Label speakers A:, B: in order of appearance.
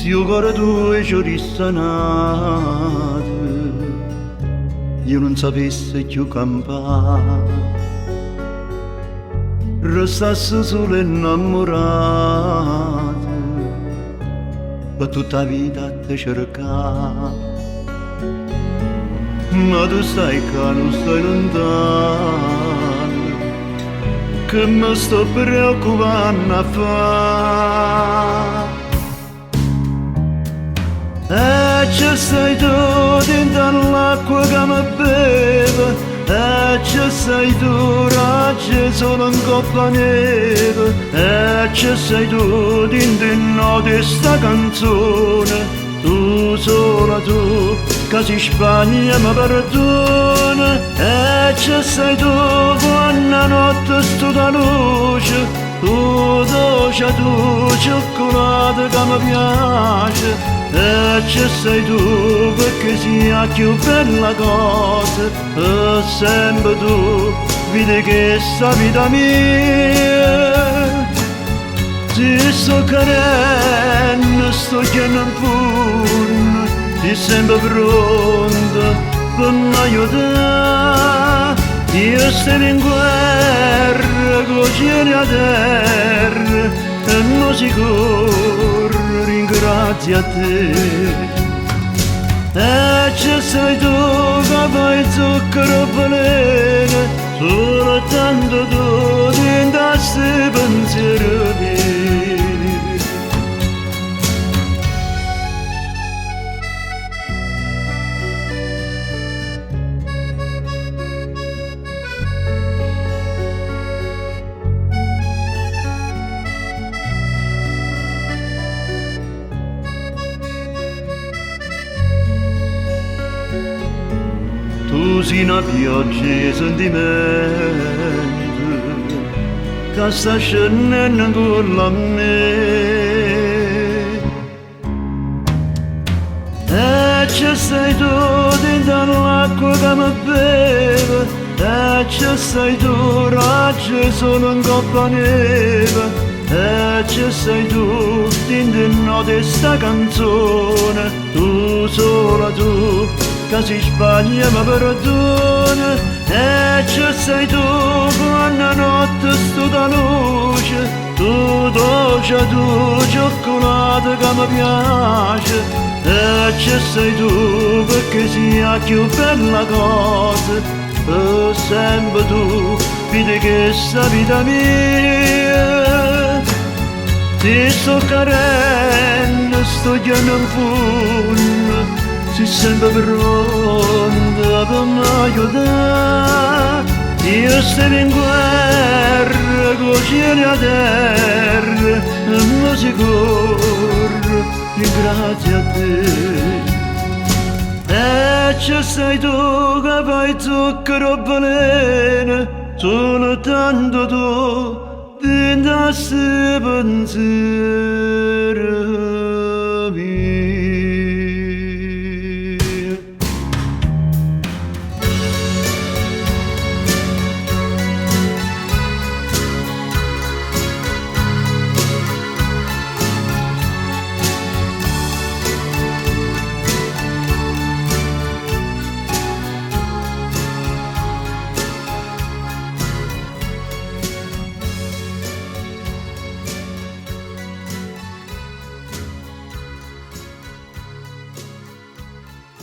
A: io cuore tuo ci risanato, io non sapessi più campare, restassi solo innamorato, per tutta la vita te cercare. Ma tu stai qua, non stai lontano, che mi sto preoccupando a fare. E ci sei tu dentro l'acqua che mi beve, e ci sei tu raggi solo in coppa neve, e ci sei tu dentro di sta canzone, tu sola tu, che si Spagna mi perdona, e ci sei tu quando notte sto da luce, tu dolce tu, cioccolata che mi piace, e ci sei tu perché sia più bella cosa, e sempre tu, vedi che sta vita mia, ti sto carendo, sto chiedendo pure, ti sempre pronta per mi aiutare, io sto in guerra, cucina a terra, e non sicuro ringrazio a te. E ci sei tu che fai zucchero veleno, solo tanto tu diventasti pensiero mio. Tu sei una pioggia di sentimento che sta scendendo con la me, e ci sei tu dentro l'acqua che mi beve, e ci sei tu raggi solo in coppa neve, e ci sei tu dentro di sta canzone, tu sola tu, che si Spagna mi perdona, e ci sei tu quando notte sto da luce, tu dolce tu, cioccolata che mi piace, e ci sei tu perché sia più bella cosa, e sempre tu, vedi che sta vita mia, ti sto carendo, sto chiedendo in fondo, si sempre pronta per mi aiutare, io sto in guerra, cucina a terra, e mi sicuro ringrazio a te. E ci sei tu che fai zucchero veleno, solo tanto tu diventasti pensiero